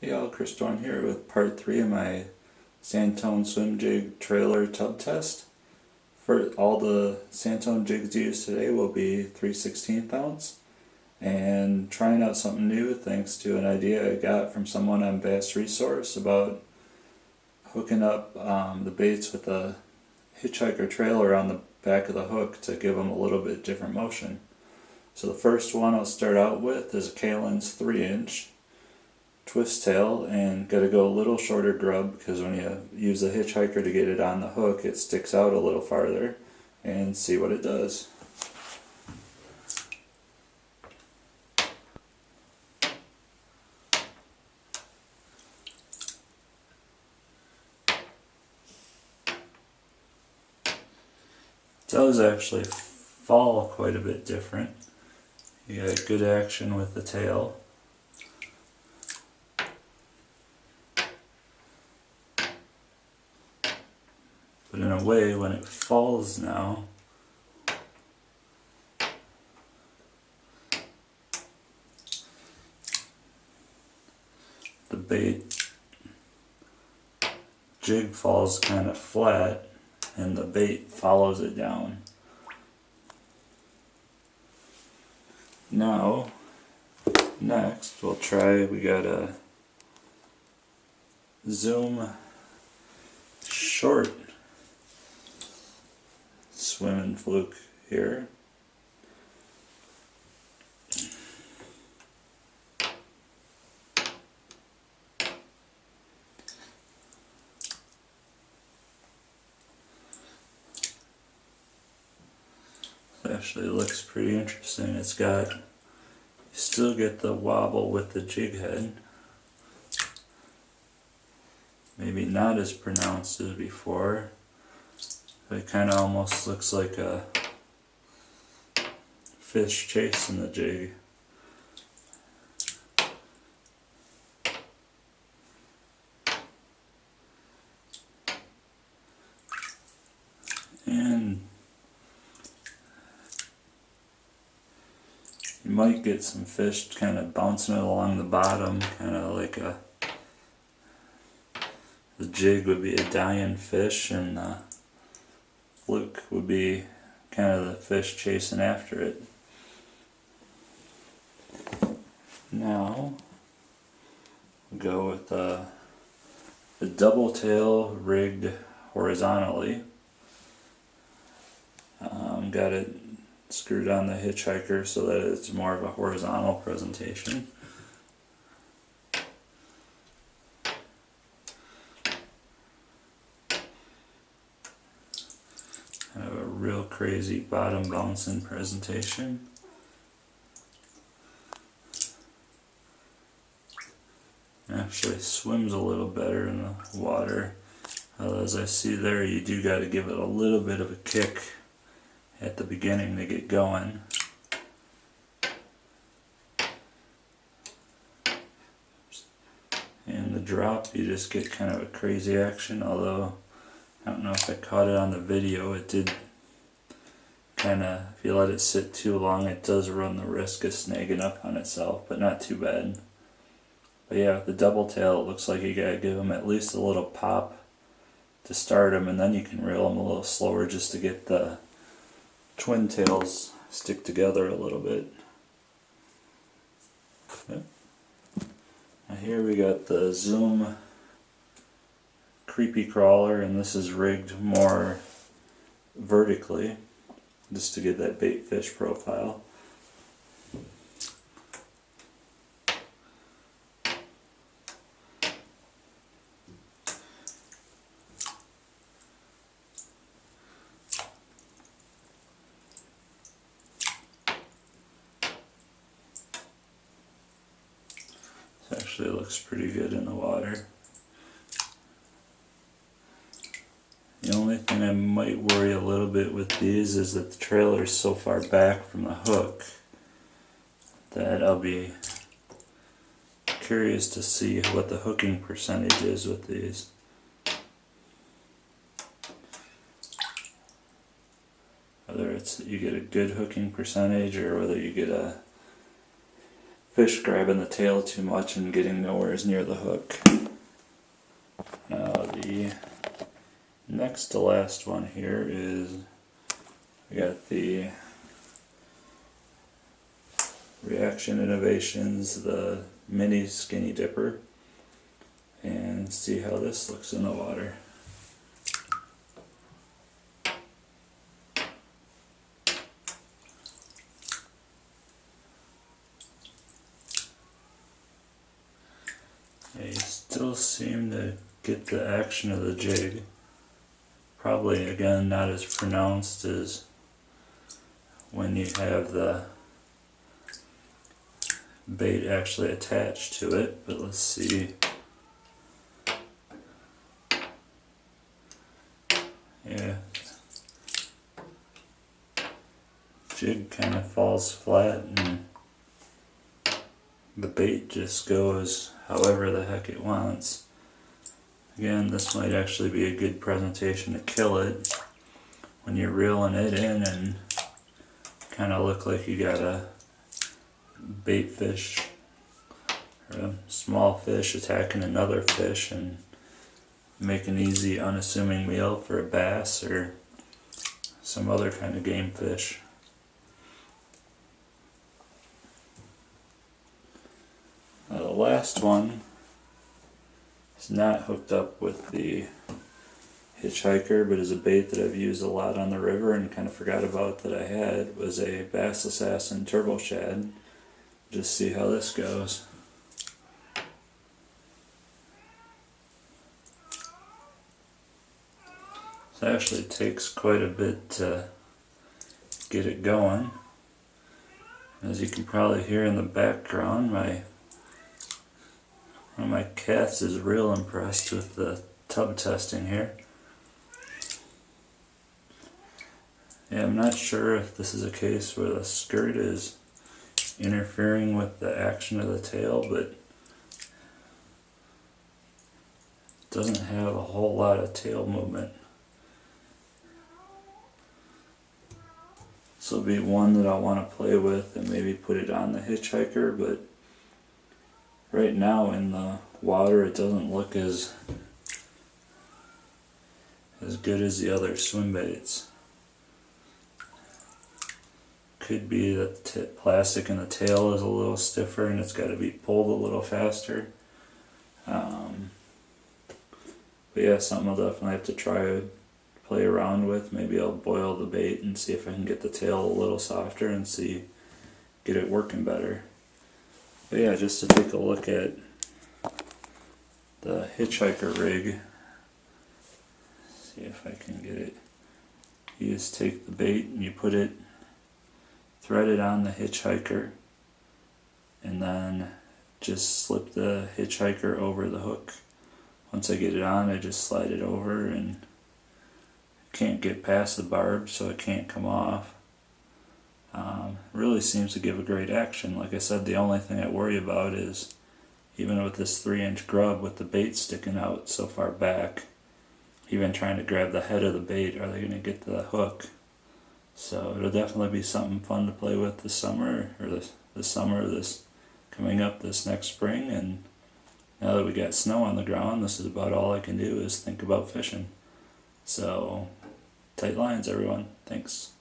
Hey all, Chris here with part 3 of my Santone Swim Jig trailer tub test. For all the Santone jigs used today will be 3/16 ounce, and trying out something new thanks to an idea I got from someone on Bass Resource about hooking up the baits with a Hitch-Hiker trailer on the back of the hook to give them a little bit different motion. So the first one I'll start out with is a Kalin's 3-inch twist tail, and gotta go a little shorter grub because when you use the Hitch-Hiker to get it on the hook it sticks out a little farther, and see what it does. It does actually fall quite a bit different. You got good action with the tail. But in a way, when it falls now, the bait jig falls kind of flat and the bait follows it down. Now, next we'll try, we got a Zoma short swimming Fluke here. It actually looks pretty interesting. It's got, you still get the wobble with the jig head. Maybe not as pronounced as before. It kind of almost looks like a fish chasing the jig. And you might get some fish kind of bouncing along the bottom, kind of like the jig would be a dying fish and the Fluke would be kind of the fish chasing after it. Now we'll go with the double tail rigged horizontally. Got it screwed on the Hitch-Hiker so that it's more of a horizontal presentation. Kind of a real crazy bottom bouncing presentation. Actually swims a little better in the water. As I see there, you do got to give it a little bit of a kick at the beginning to get going. And the drop, you just get kind of a crazy action, although I don't know if I caught it on the video, it did kind of, if you let it sit too long, it does run the risk of snagging up on itself, but not too bad. But yeah, with the double tail, it looks like you gotta give them at least a little pop to start them, and then you can reel them a little slower just to get the twin tails stick together a little bit. Yep. Now here we got the Zoma creepy crawler, and this is rigged more vertically just to get that bait fish profile. This actually looks pretty good in the water. The only thing I might worry a little bit with these is that the trailer is so far back from the hook that I'll be curious to see what the hooking percentage is with these. Whether it's you get a good hooking percentage or whether you get a fish grabbing the tail too much and getting nowhere near the hook. Now the next to last one here is, we got the Reaction Innovations, the mini skinny dipper, and see how this looks in the water. You still seem to get the action of the jig. Probably again not as pronounced as when you have the bait actually attached to it, but let's see. Yeah, jig kind of falls flat and the bait just goes however the heck it wants. Again, this might actually be a good presentation to kill it when you're reeling it in and kind of look like you got a bait fish or a small fish attacking another fish and make an easy unassuming meal for a bass or some other kind of game fish. Now the last one is not hooked up with the Hitch-Hiker, but is a bait that I've used a lot on the river and kind of forgot about that I had, was a Bass Assassin Turbo Shad. Just see how this goes. So it actually takes quite a bit to get it going. As you can probably hear in the background, one of my cats is real impressed with the tub testing here. Yeah, I'm not sure if this is a case where the skirt is interfering with the action of the tail, but it doesn't have a whole lot of tail movement. This will be one that I want to play with and maybe put it on the Hitch-Hiker, but right now in the water it doesn't look as good as the other swim baits. Could be that the plastic in the tail is a little stiffer and it's got to be pulled a little faster. But yeah, something I'll definitely have to try play around with. Maybe I'll boil the bait and see if I can get the tail a little softer and get it working better. But yeah, just to take a look at the Hitch-Hiker Rig. See if I can get it. You just take the bait and you thread it on the Hitch-Hiker, and then just slip the Hitch-Hiker over the hook. Once I get it on, I just slide it over and can't get past the barb, so it can't come off. Really seems to give a great action. Like I said, the only thing I worry about is, even with this 3-inch grub with the bait sticking out so far back, even trying to grab the head of the bait, are they going to get to the hook? So it'll definitely be something fun to play with this summer, or this coming up this next spring. And now that we got snow on the ground, this is about all I can do is think about fishing. So tight lines, everyone. Thanks.